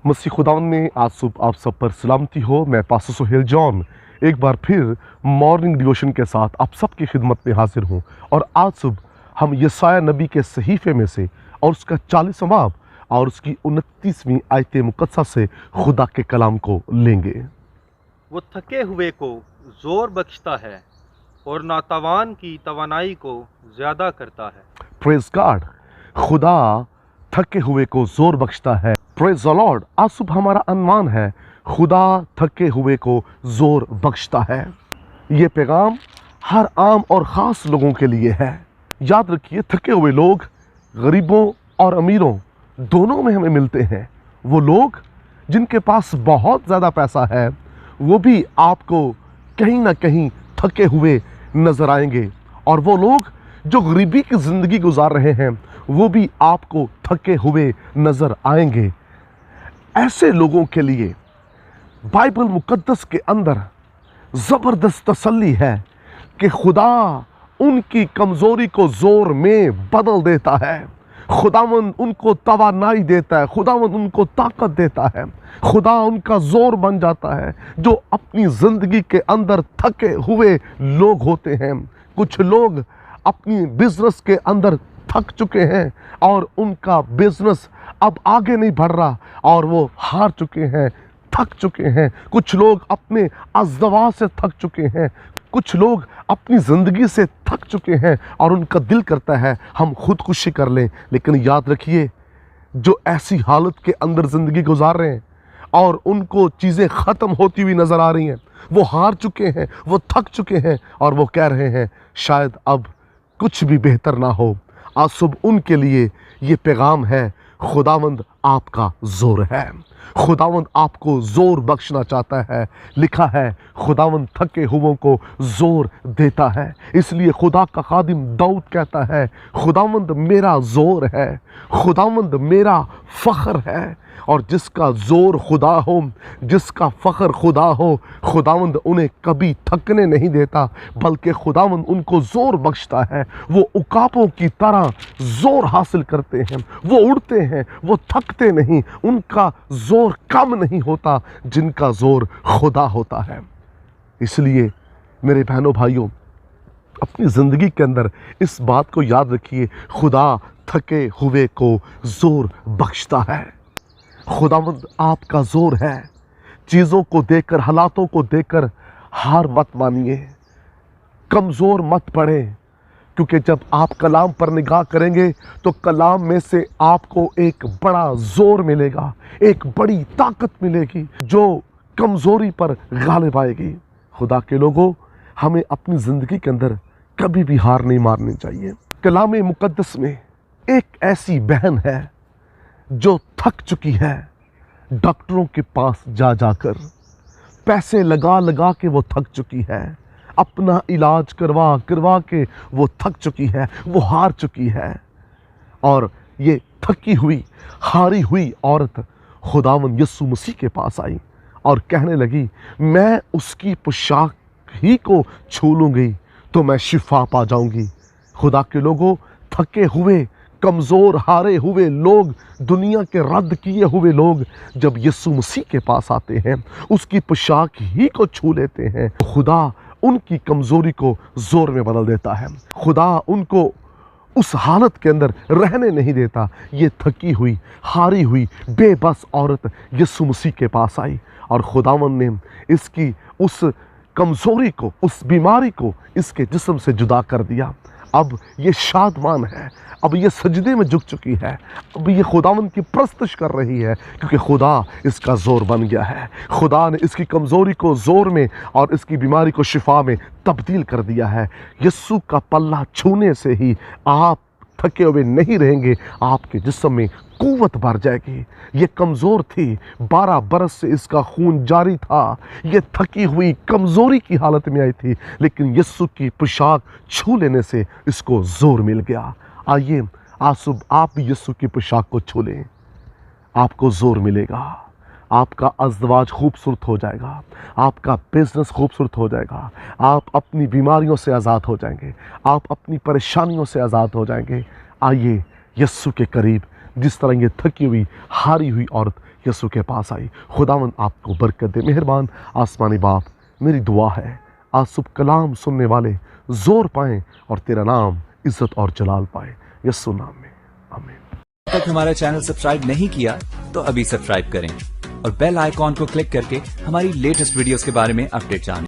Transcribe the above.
मसीह खुदावन में आज सुबह आप सब पर सलामती हो। मैं पास्टर सुहेल जॉन एक बार फिर मॉर्निंग डिवोशन के साथ आप सबकी खिदमत में हाजिर हूँ। और आज सुबह हम यशायाह नबी के सहीफे में से और उसका 40वां बाब और उसकी 29वीं आयत मुकद्दसा से खुदा के कलाम को लेंगे। वो थके हुए को जोर बख्शता है और नातावान की तवानाई को ज़्यादा करता है। Praise God. खुदा थके हुए को जोर बख्शता है। Praise the Lord. आज सुबह हमारा अनुमान है खुदा थके हुए को जोर बख्शता है। ये पैगाम हर आम और ख़ास लोगों के लिए है। याद रखिए, थके हुए लोग गरीबों और अमीरों दोनों में हमें मिलते हैं। वो लोग जिनके पास बहुत ज़्यादा पैसा है वो भी आपको कहीं ना कहीं थके हुए नज़र आएंगे, और वो लोग जो गरीबी की ज़िंदगी गुजार रहे हैं वो भी आपको थके हुए नज़र आएंगे। ऐसे लोगों के लिए बाइबल मुकद्दस के अंदर ज़बरदस्त तसल्ली है कि खुदा उनकी कमज़ोरी को ज़ोर में बदल देता है। खुदावंद उनको तवानाई देता है, खुदावंद उनको ताकत देता है, खुदा उनका ज़ोर बन जाता है। जो अपनी ज़िंदगी के अंदर थके हुए लोग होते हैं, कुछ लोग अपनी बिजनेस के अंदर थक चुके हैं और उनका बिजनेस अब आगे नहीं बढ़ रहा और वो हार चुके हैं, थक चुके हैं। कुछ लोग अपने अज़दवा से थक चुके हैं, कुछ लोग अपनी ज़िंदगी से थक चुके हैं और उनका दिल करता है हम खुदकुशी कर लें। लेकिन याद रखिए, जो ऐसी हालत के अंदर ज़िंदगी गुजार रहे हैं और उनको चीज़ें ख़त्म होती हुई नज़र आ रही हैं, वो हार चुके हैं, वो थक चुके हैं और वो कह रहे हैं शायद अब कुछ भी बेहतर ना हो। आज सुबह उनके लिए ये पैगाम है, खुदावंद आपका ज़ोर है, खुदावंद आपको ज़ोर बख्शना चाहता है। लिखा है खुदावंद थके हुओं को ज़ोर देता है। इसलिए खुदा का खादिम दाऊद कहता है खुदावंद मेरा ज़ोर है, खुदावंद मेरा फ़ख्र है। और जिसका ज़ोर खुदा हो, जिसका फ़ख्र खुदा हो, खुदावंद उन्हें कभी थकने नहीं देता, बल्कि खुदावंद उनको ज़ोर बख्शता है। वो उकाबों की तरह ज़ोर हासिल करते हैं, वो उड़ते हैं, वो थकते नहीं, उनका ज़ोर कम नहीं होता जिनका ज़ोर खुदा होता है। इसलिए मेरे बहनों भाइयों, अपनी ज़िंदगी के अंदर इस बात को याद रखिए, खुदा थके हुए को ज़ोर बख्शता है। खुदावंद आपका ज़ोर है। चीज़ों को देखकर, हालातों को देखकर हार मत मानिए, कमज़ोर मत पड़े, क्योंकि जब आप कलाम पर निगाह करेंगे तो कलाम में से आपको एक बड़ा ज़ोर मिलेगा, एक बड़ी ताकत मिलेगी जो कमज़ोरी पर गालिब आएगी। खुदा के लोगों, हमें अपनी ज़िंदगी के अंदर कभी भी हार नहीं मारनी चाहिए। कलाम मुकद्दस में एक ऐसी बहन है जो थक चुकी है, डॉक्टरों के पास जा जाकर पैसे लगा लगा के वो थक चुकी है, अपना इलाज करवा करवा के वो थक चुकी है, वो हार चुकी है। और ये थकी हुई, हारी हुई औरत खुदावंद यीशु मसीह के पास आई और कहने लगी मैं उसकी पोशाक ही को छू लूँगी तो मैं शिफा पा जाऊँगी। खुदा के लोगों, थके हुए, कमज़ोर, हारे हुए लोग, दुनिया के रद्द किए हुए लोग जब यीशु मसीह के पास आते हैं, उसकी पोशाक ही को छू लेते हैं, तो खुदा उनकी कमज़ोरी को ज़ोर में बदल देता है। खुदा उनको उस हालत के अंदर रहने नहीं देता। ये थकी हुई, हारी हुई, बेबस औरत यीशु मसीह के पास आई और खुदावंद ने इसकी उस कमज़ोरी को, उस बीमारी को इसके जिस्म से जुदा कर दिया। अब ये शादमान है, अब ये सजदे में झुक चुकी है, अब ये खुदावंद की प्रस्तश कर रही है, क्योंकि खुदा इसका ज़ोर बन गया है। खुदा ने इसकी कमज़ोरी को ज़ोर में और इसकी बीमारी को शिफा में तब्दील कर दिया है। यीशु का पल्ला छूने से ही आप थके हुए नहीं रहेंगे, आपके जिस्म में कुव्वत भर जाएगी। ये कमज़ोर थी, 12 बरस से इसका खून जारी था, ये थकी हुई कमज़ोरी की हालत में आई थी, लेकिन यीशु की पोशाक छू लेने से इसको ज़ोर मिल गया। आइए आज सुबह आप भी यीशु की पोशाक को छू लें, आपको ज़ोर मिलेगा, आपका अज़दवाज खूबसूरत हो जाएगा, आपका बिजनेस खूबसूरत हो जाएगा, आप अपनी बीमारियों से आज़ाद हो जाएंगे, आप अपनी परेशानियों से आज़ाद हो जाएंगे। आइए यीशु के करीब जिस तरह ये थकी हुई हारी हुई औरत यसु के पास आई। खुदावंद आपको बरकत दे। मेहरबान आसमानी बाप, मेरी दुआ है आज सुबह कलाम सुनने वाले जोर पाएं और तेरा नाम इज्जत और जलाल पाए, यस्सु नाम में, आमीन। अब तक हमारा चैनल सब्सक्राइब नहीं किया तो अभी सब्सक्राइब करें और बेल आइकॉन को क्लिक करके हमारी लेटेस्ट वीडियोस के बारे में अपडेट जानें।